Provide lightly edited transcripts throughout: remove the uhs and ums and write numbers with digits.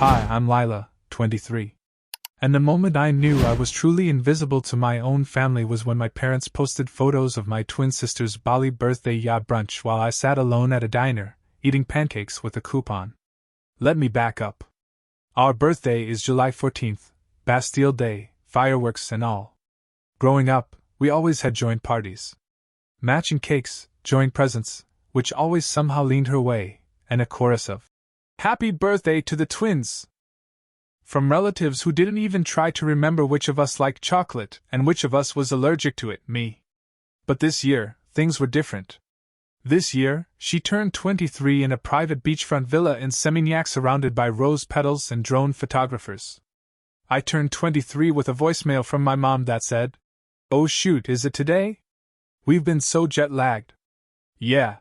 Hi, I'm Lila, 23. And the moment I knew I was truly invisible to my own family was when my parents posted photos of my twin sister's Bali birthday yacht brunch while I sat alone at a diner, eating pancakes with a coupon. Let me back up. Our birthday is July 14th, Bastille Day, fireworks and all. Growing up, we always had joint parties. Matching cakes, joint presents, which always somehow leaned her way, and a chorus of "Happy birthday to the twins!" from relatives who didn't even try to remember which of us liked chocolate and which of us was allergic to it, me. But this year, things were different. This year, she turned 23 in a private beachfront villa in Seminyak surrounded by rose petals and drone photographers. I turned 23 with a voicemail from my mom that said, "Oh shoot, is it today? We've been so jet-lagged." Yeah.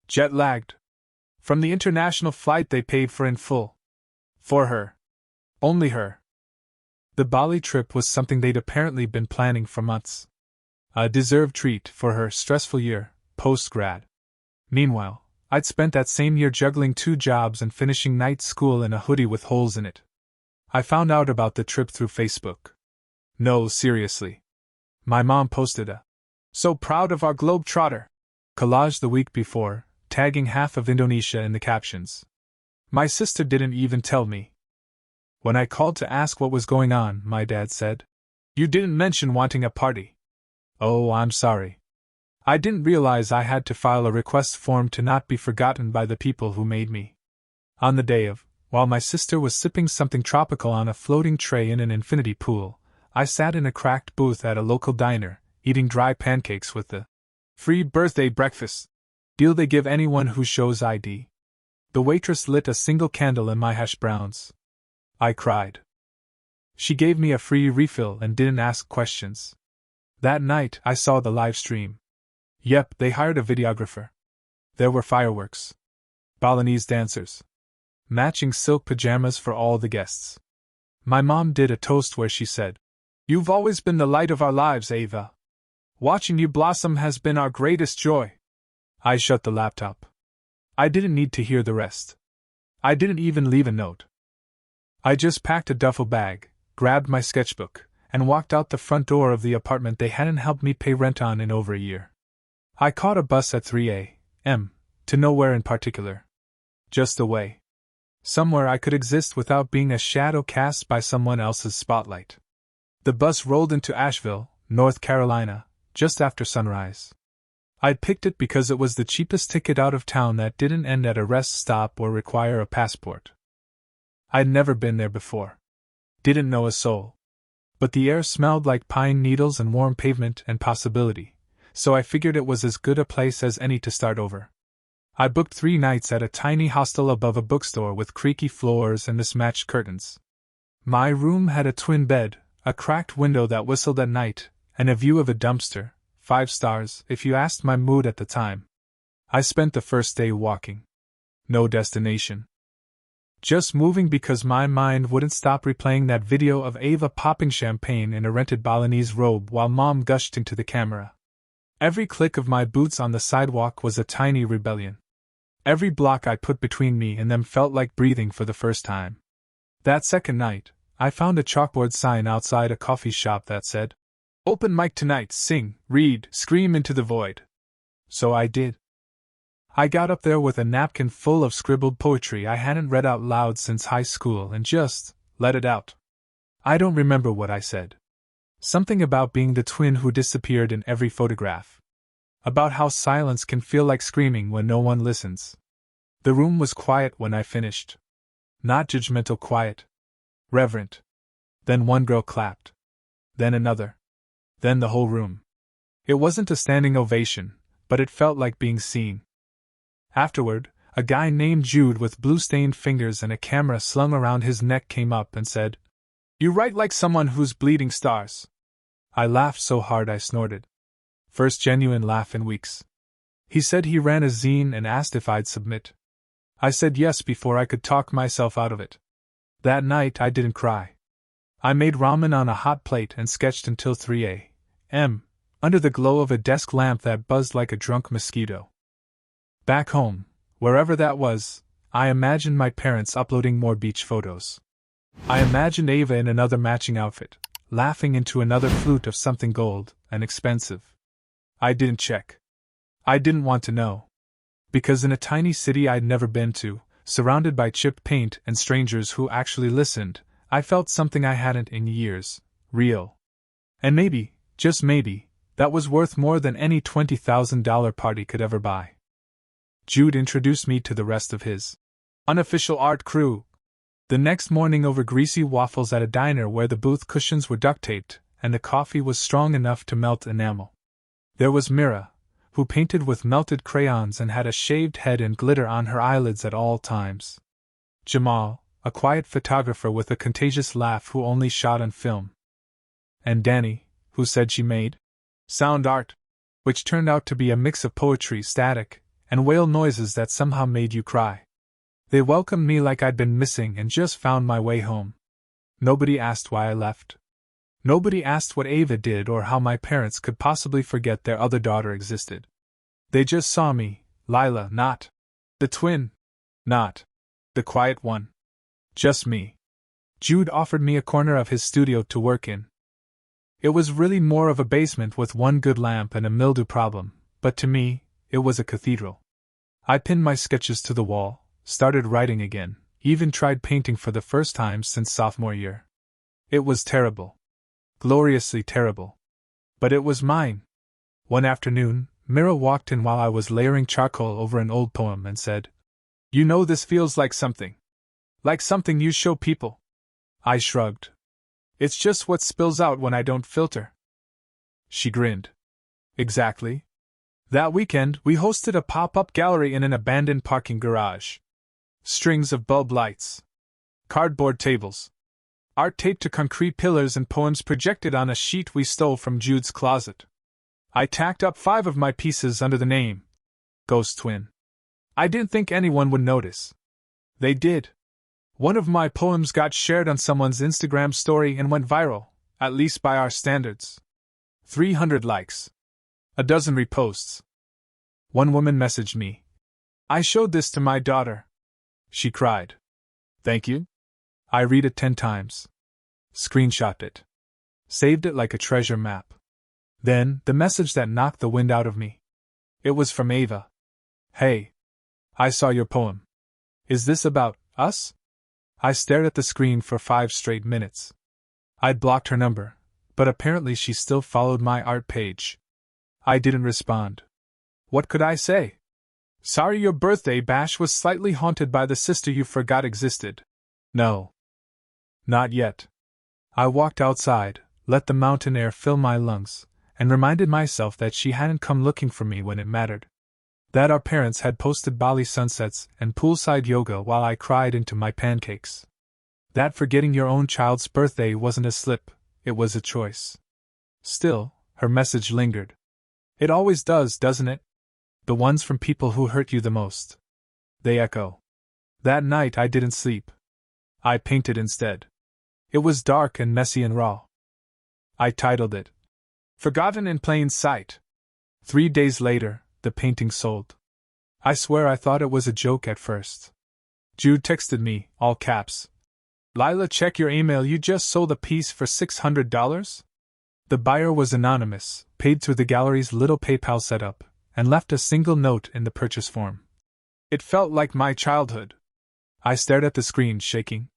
Jet-lagged. From the international flight they paid for in full. For her. Only her. The Bali trip was something they'd apparently been planning for months. A deserved treat for her stressful year, post-grad. Meanwhile, I'd spent that same year juggling 2 jobs and finishing night school in a hoodie with holes in it. I found out about the trip through Facebook. No, seriously. My mom posted a "So proud of our globetrotter" collage the week before, tagging half of Indonesia in the captions. My sister didn't even tell me. When I called to ask what was going on, my dad said, "You didn't mention wanting a party." Oh, I'm sorry. I didn't realize I had to file a request form to not be forgotten by the people who made me. On the day of, while my sister was sipping something tropical on a floating tray in an infinity pool, I sat in a cracked booth at a local diner, eating dry pancakes with the free birthday breakfast deal they give anyone who shows ID. The waitress lit a single candle in my hash browns. I cried. She gave me a free refill and didn't ask questions. That night, I saw the live stream. Yep, they hired a videographer. There were fireworks. Balinese dancers. Matching silk pajamas for all the guests. My mom did a toast where she said, "You've always been the light of our lives, Ava. Watching you blossom has been our greatest joy." I shut the laptop. I didn't need to hear the rest. I didn't even leave a note. I just packed a duffel bag, grabbed my sketchbook, and walked out the front door of the apartment they hadn't helped me pay rent on in over a year. I caught a bus at 3 a.m., to nowhere in particular. Just away. Somewhere I could exist without being a shadow cast by someone else's spotlight. The bus rolled into Asheville, North Carolina, just after sunrise. I'd picked it because it was the cheapest ticket out of town that didn't end at a rest stop or require a passport. I'd never been there before. Didn't know a soul. But the air smelled like pine needles and warm pavement and possibility, so I figured it was as good a place as any to start over. I booked 3 nights at a tiny hostel above a bookstore with creaky floors and mismatched curtains. My room had a twin bed, a cracked window that whistled at night, and a view of a dumpster. 5 stars, if you asked my mood at the time. I spent the first day walking. No destination. Just moving because my mind wouldn't stop replaying that video of Ava popping champagne in a rented Balinese robe while Mom gushed into the camera. Every click of my boots on the sidewalk was a tiny rebellion. Every block I put between me and them felt like breathing for the first time. That second night, I found a chalkboard sign outside a coffee shop that said, "Open mic tonight, sing, read, scream into the void." So I did. I got up there with a napkin full of scribbled poetry I hadn't read out loud since high school and just let it out. I don't remember what I said. Something about being the twin who disappeared in every photograph. About how silence can feel like screaming when no one listens. The room was quiet when I finished. Not judgmental quiet. Reverent. Then one girl clapped. Then another. Then the whole room. It wasn't a standing ovation, but it felt like being seen. Afterward, a guy named Jude with blue-stained fingers and a camera slung around his neck came up and said, "You write like someone who's bleeding stars." I laughed so hard I snorted. First genuine laugh in weeks. He said he ran a zine and asked if I'd submit. I said yes before I could talk myself out of it. That night I didn't cry. I made ramen on a hot plate and sketched until 3 a.m., under the glow of a desk lamp that buzzed like a drunk mosquito. Back home, wherever that was, I imagined my parents uploading more beach photos. I imagined Ava in another matching outfit, laughing into another flute of something gold and expensive. I didn't check. I didn't want to know. Because in a tiny city I'd never been to, surrounded by chipped paint and strangers who actually listened, I felt something I hadn't in years, real. And maybe, just maybe, that was worth more than any $20,000 party could ever buy. Jude introduced me to the rest of his unofficial art crew. The next morning over greasy waffles at a diner where the booth cushions were duct taped, and the coffee was strong enough to melt enamel. There was Mira, who painted with melted crayons and had a shaved head and glitter on her eyelids at all times. Jamal, a quiet photographer with a contagious laugh who only shot on film. And Danny, who said she made sound art, which turned out to be a mix of poetry, static, and whale noises that somehow made you cry. They welcomed me like I'd been missing and just found my way home. Nobody asked why I left. Nobody asked what Ava did or how my parents could possibly forget their other daughter existed. They just saw me, Lila, not the twin, not the quiet one. Just me. Jude offered me a corner of his studio to work in. It was really more of a basement with one good lamp and a mildew problem, but to me, it was a cathedral. I pinned my sketches to the wall, started writing again, even tried painting for the first time since sophomore year. It was terrible. Gloriously terrible. But it was mine. One afternoon, Mira walked in while I was layering charcoal over an old poem and said, "You know, this feels like something. Like something you show people." I shrugged. "It's just what spills out when I don't filter." She grinned. "Exactly. That weekend, we hosted a pop-up gallery in an abandoned parking garage. Strings of bulb lights. Cardboard tables. Art taped to concrete pillars and poems projected on a sheet we stole from Jude's closet. I tacked up 5 of my pieces under the name Ghost Twin. I didn't think anyone would notice. They did. One of my poems got shared on someone's Instagram story and went viral, at least by our standards. 300 likes. A dozen reposts. One woman messaged me. "I showed this to my daughter," she cried. "Thank you?" I read it 10 times. Screenshot it. Saved it like a treasure map. Then, the message that knocked the wind out of me. It was from Ava. "Hey. I saw your poem. Is this about us?" I stared at the screen for 5 straight minutes. I'd blocked her number, but apparently she still followed my art page. I didn't respond. What could I say? "Sorry your birthday bash was slightly haunted by the sister you forgot existed." No. Not yet. I walked outside, let the mountain air fill my lungs, and reminded myself that she hadn't come looking for me when it mattered. That our parents had posted Bali sunsets and poolside yoga while I cried into my pancakes. That forgetting your own child's birthday wasn't a slip, it was a choice. Still, her message lingered. It always does, doesn't it? The ones from people who hurt you the most. They echo. That night I didn't sleep. I painted instead. It was dark and messy and raw. I titled it Forgotten in Plain Sight. 3 days later, the painting sold. I swear I thought it was a joke at first. Jude texted me, all caps. "Lila, check your email, you just sold a piece for $600? The buyer was anonymous, paid through the gallery's little PayPal setup, and left a single note in the purchase form. It felt like my childhood. I stared at the screen, shaking.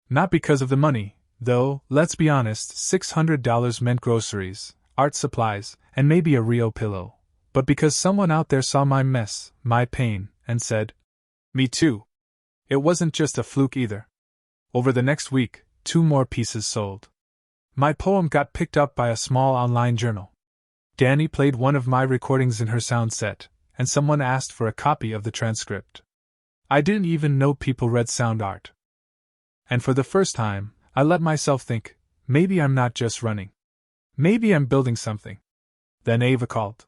Not because of the money, though, let's be honest, $600 meant groceries, art supplies, and maybe a Rio pillow, but because someone out there saw my mess, my pain, and said, "Me too." It wasn't just a fluke either. Over the next week, 2 more pieces sold. My poem got picked up by a small online journal. Danny played one of my recordings in her sound set, and someone asked for a copy of the transcript. I didn't even know people read sound art. And for the first time, I let myself think, maybe I'm not just running. Maybe I'm building something. Then Ava called.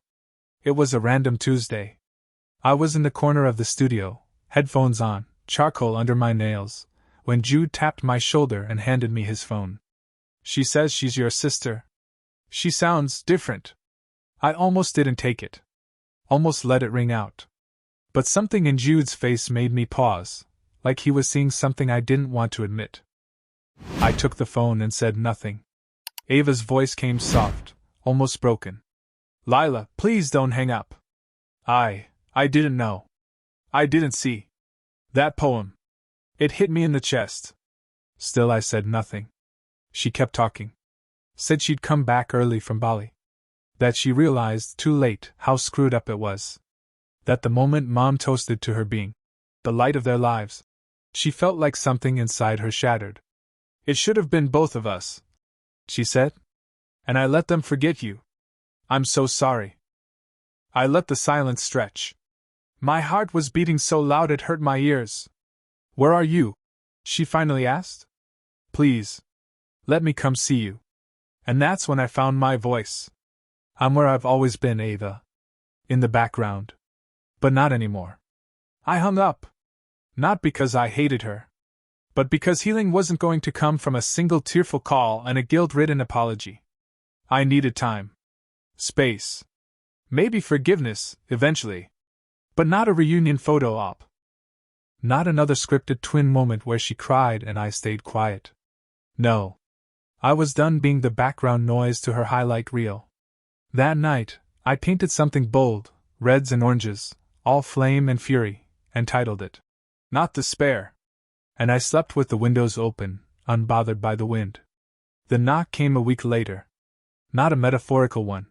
It was a random Tuesday. I was in the corner of the studio, headphones on, charcoal under my nails, when Jude tapped my shoulder and handed me his phone. "She says she's your sister. She sounds different." I almost didn't take it. Almost let it ring out. But something in Jude's face made me pause, like he was seeing something I didn't want to admit. I took the phone and said nothing. Ava's voice came soft, almost broken. Lila, please don't hang up. I didn't know. I didn't see. That poem. It hit me in the chest. Still I said nothing. She kept talking. Said she'd come back early from Bali. That she realized, too late, how screwed up it was. That the moment Mom toasted to her being the light of their lives, she felt like something inside her shattered. It should have been both of us, she said. And I let them forget you. I'm so sorry. I let the silence stretch. My heart was beating so loud it hurt my ears. Where are you? She finally asked. Please. Let me come see you. And that's when I found my voice. I'm where I've always been, Ava. In the background. But not anymore. I hung up. Not because I hated her. But because healing wasn't going to come from a single tearful call and a guilt-ridden apology. I needed time. Space. Maybe forgiveness, eventually. But not a reunion photo op. Not another scripted twin moment where she cried and I stayed quiet. No. I was done being the background noise to her highlight reel. That night, I painted something bold, reds and oranges, all flame and fury, and titled it, Not Despair. And I slept with the windows open, unbothered by the wind. The knock came a week later. Not a metaphorical one.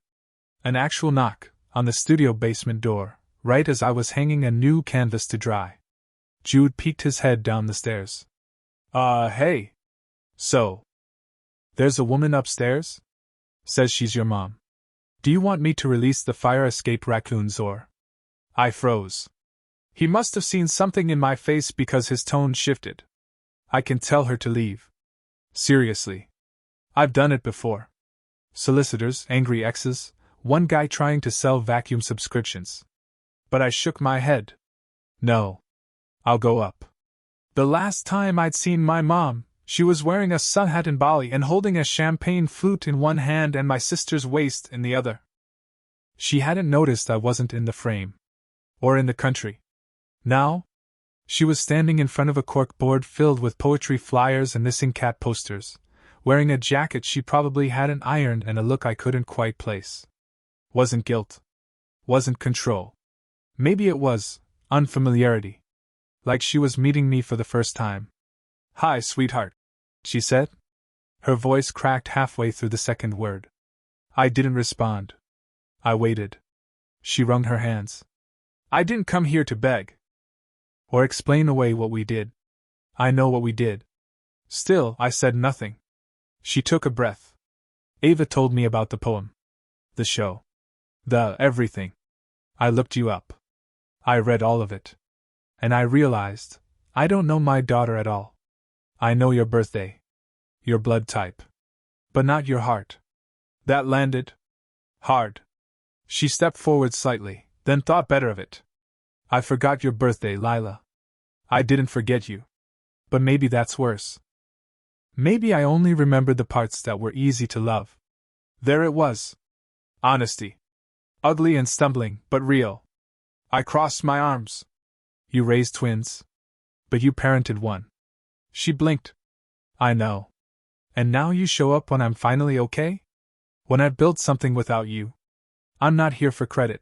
An actual knock, on the studio basement door, right as I was hanging a new canvas to dry. Jude peeked his head down the stairs. Hey. So. There's a woman upstairs? Says she's your mom. Do you want me to release the fire escape raccoons or? I froze. He must have seen something in my face because his tone shifted. I can tell her to leave. Seriously. I've done it before. Solicitors, angry exes, one guy trying to sell vacuum subscriptions. But I shook my head. No. I'll go up. The last time I'd seen my mom, she was wearing a sun hat in Bali and holding a champagne flute in one hand and my sister's waist in the other. She hadn't noticed I wasn't in the frame. Or in the country. Now? She was standing in front of a corkboard filled with poetry flyers and missing cat posters, wearing a jacket she probably hadn't ironed and a look I couldn't quite place. Wasn't guilt. Wasn't control. Maybe it was unfamiliarity. Like she was meeting me for the first time. Hi, sweetheart, she said. Her voice cracked halfway through the second word. I didn't respond. I waited. She wrung her hands. I didn't come here to beg. Or explain away what we did. I know what we did. Still, I said nothing. She took a breath. Ava told me about the poem. The show. The everything. I looked you up. I read all of it. And I realized, I don't know my daughter at all. I know your birthday. Your blood type. But not your heart. That landed hard. She stepped forward slightly, then thought better of it. I forgot your birthday, Lila. I didn't forget you. But maybe that's worse. Maybe I only remembered the parts that were easy to love. There it was. Honesty. Ugly and stumbling, but real. I crossed my arms. You raised twins. But you parented one. She blinked. I know. And now you show up when I'm finally okay? When I've built something without you. I'm not here for credit,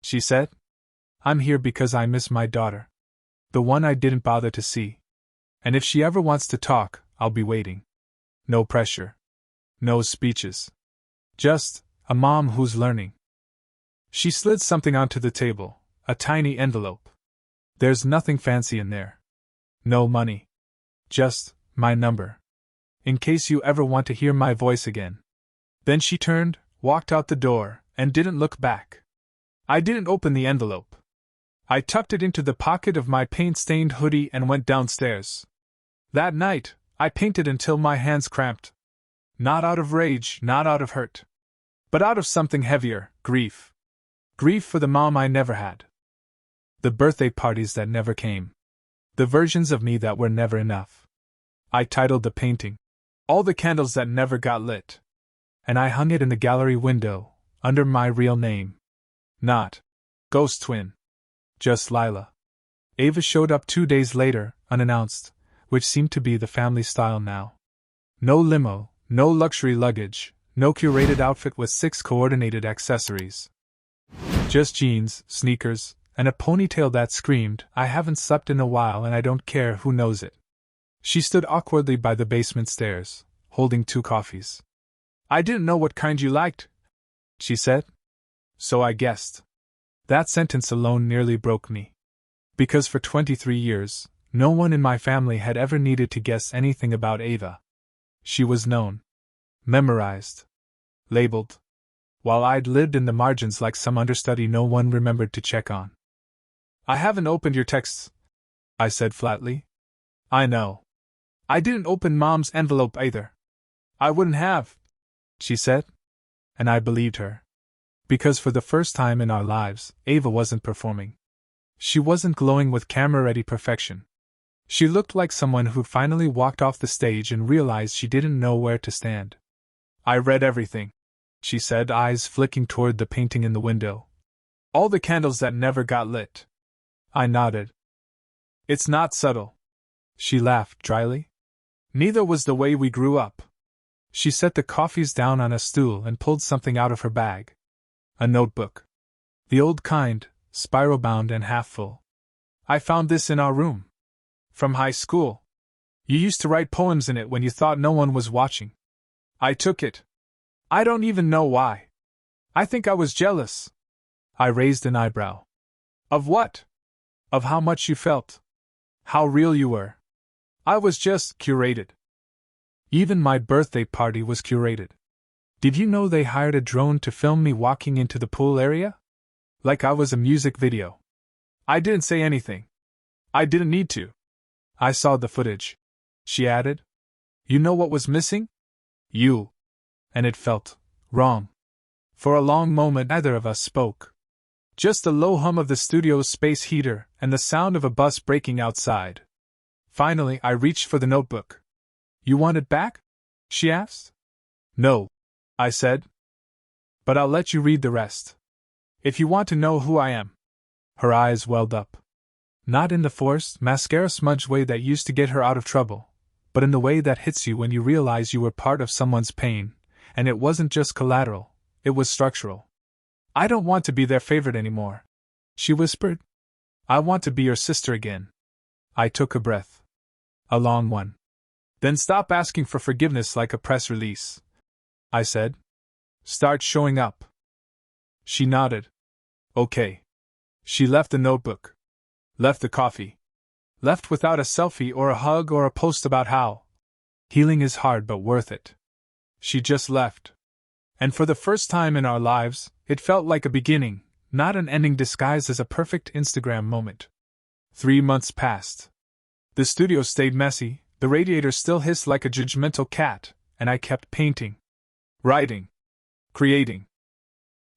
she said. I'm here because I miss my daughter. The one I didn't bother to see. And if she ever wants to talk, I'll be waiting. No pressure. No speeches. Just a mom who's learning. She slid something onto the table, a tiny envelope. There's nothing fancy in there. No money. Just my number. In case you ever want to hear my voice again. Then she turned, walked out the door, and didn't look back. I didn't open the envelope. I tucked it into the pocket of my paint-stained hoodie and went downstairs. That night, I painted until my hands cramped. Not out of rage, not out of hurt. But out of something heavier, grief. Grief for the mom I never had. The birthday parties that never came. The versions of me that were never enough. I titled the painting, All the Candles That Never Got Lit. And I hung it in the gallery window, under my real name. Not Ghost Twin. Just Lila. Ava showed up 2 days later, unannounced, which seemed to be the family style now. No limo, no luxury luggage, no curated outfit with 6 coordinated accessories. Just jeans, sneakers, and a ponytail that screamed, "I haven't slept in a while and I don't care who knows it." She stood awkwardly by the basement stairs, holding 2 coffees. "I didn't know what kind you liked," she said. "So I guessed." That sentence alone nearly broke me. Because for 23 years, no one in my family had ever needed to guess anything about Ava. She was known. Memorized. Labeled. While I'd lived in the margins like some understudy no one remembered to check on. "I haven't opened your texts," I said flatly. "I know. I didn't open Mom's envelope either." "I wouldn't have," she said. And I believed her. Because for the first time in our lives, Ava wasn't performing. She wasn't glowing with camera-ready perfection. She looked like someone who'd finally walked off the stage and realized she didn't know where to stand. "I read everything," she said, eyes flicking toward the painting in the window. "All the candles that never got lit." I nodded. "It's not subtle," she laughed dryly. "Neither was the way we grew up." She set the coffees down on a stool and pulled something out of her bag. A notebook. The old kind, spiral-bound and half full. "I found this in our room. From high school. You used to write poems in it when you thought no one was watching. I took it. I don't even know why. I think I was jealous." I raised an eyebrow. "Of what?" "Of how much you felt. How real you were." "I was just curated." Even my birthday party was curated. Did you know they hired a drone to film me walking into the pool area? Like I was a music video. I didn't say anything. I didn't need to. "I saw the footage," she added. "You know what was missing? You." And it felt wrong. For a long moment neither of us spoke. Just the low hum of the studio's space heater and the sound of a bus braking outside. Finally, I reached for the notebook. "You want it back?" she asked. "No," I said. "But I'll let you read the rest. If you want to know who I am." Her eyes welled up. Not in the forced, mascara-smudged way that used to get her out of trouble, but in the way that hits you when you realize you were part of someone's pain, and it wasn't just collateral, it was structural. "I don't want to be their favorite anymore," she whispered. "I want to be your sister again." I took a breath. A long one. "Then stop asking for forgiveness like a press release," I said. "Start showing up." She nodded. "Okay." She left the notebook. Left the coffee. Left without a selfie or a hug or a post about how healing is hard but worth it. She just left. And for the first time in our lives, it felt like a beginning, not an ending disguised as a perfect Instagram moment. 3 months passed. The studio stayed messy, the radiator still hissed like a judgmental cat, and I kept painting. Writing. Creating.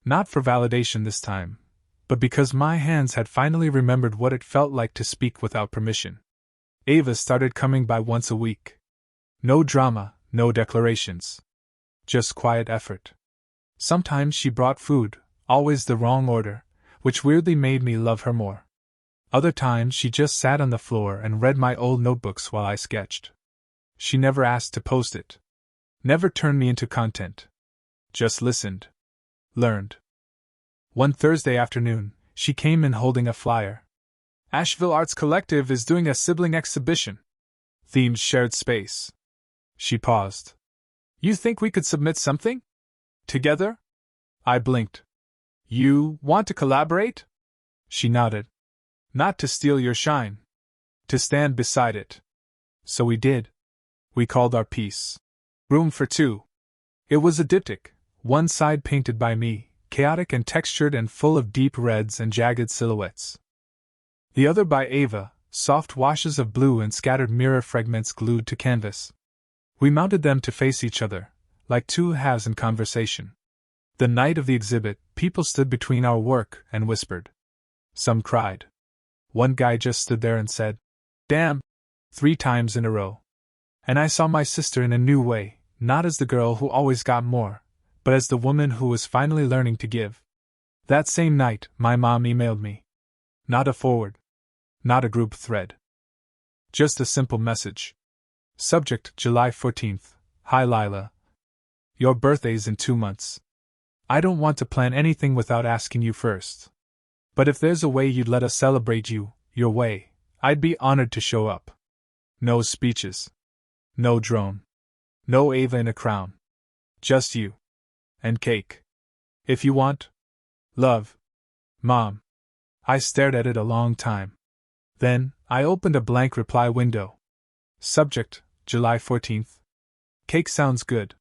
Not for validation this time, but because my hands had finally remembered what it felt like to speak without permission. Ava started coming by once a week. No drama, no declarations. Just quiet effort. Sometimes she brought food, always the wrong order, which weirdly made me love her more. Other times she just sat on the floor and read my old notebooks while I sketched. She never asked to post it. Never turned me into content. Just listened. Learned. One Thursday afternoon, she came in holding a flyer. "Asheville Arts Collective is doing a sibling exhibition. Themed shared space." She paused. "You think we could submit something? Together?" I blinked. "You want to collaborate?" She nodded. "Not to steal your shine. To stand beside it." So we did. We called our piece Room for Two. It was a diptych, one side painted by me, chaotic and textured and full of deep reds and jagged silhouettes. The other by Ava, soft washes of blue and scattered mirror fragments glued to canvas. We mounted them to face each other, like two halves in conversation. The night of the exhibit, people stood between our work and whispered. Some cried. One guy just stood there and said, "Damn," 3 times in a row. And I saw my sister in a new way, not as the girl who always got more, but as the woman who was finally learning to give. That same night, my mom emailed me. Not a forward. Not a group thread. Just a simple message. Subject, July 14th. Hi Lila. Your birthday's in 2 months. I don't want to plan anything without asking you first. But if there's a way you'd let us celebrate you, your way, I'd be honored to show up. No speeches. No drone. No Ava in a crown. Just you. And cake. If you want. Love. Mom. I stared at it a long time. Then, I opened a blank reply window. Subject, July 14th. Cake sounds good.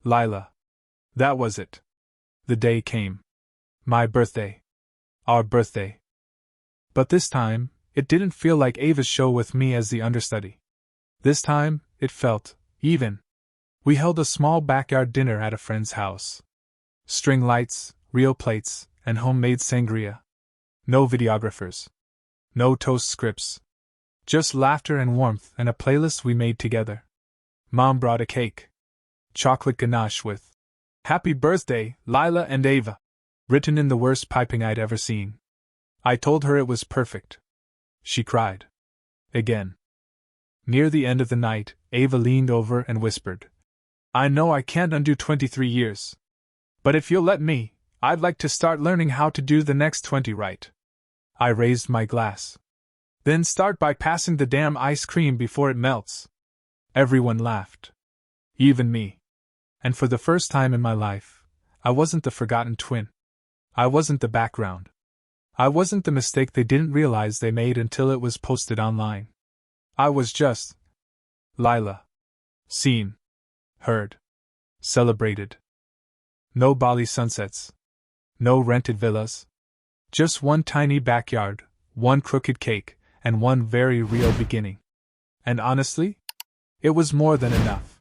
Lila. That was it. The day came. My birthday. Our birthday. But this time, it didn't feel like Ava's show with me as the understudy. This time, it felt even. We held a small backyard dinner at a friend's house. String lights, real plates, and homemade sangria. No videographers. No toast scripts. Just laughter and warmth and a playlist we made together. Mom brought a cake. Chocolate ganache with "Happy Birthday, Lila and Ava," written in the worst piping I'd ever seen. I told her it was perfect. She cried. Again. Near the end of the night, Ava leaned over and whispered, I know I can't undo 23 years. But if you'll let me, I'd like to start learning how to do the next 20 right. I raised my glass. Then start by passing the damn ice cream before it melts. Everyone laughed. Even me. And for the first time in my life, I wasn't the forgotten twin. I wasn't the background. I wasn't the mistake they didn't realize they made until it was posted online. I was just Lila. Seen. Heard. Celebrated. No Bali sunsets. No rented villas. Just one tiny backyard, one crooked cake, and one very real beginning. And honestly, it was more than enough.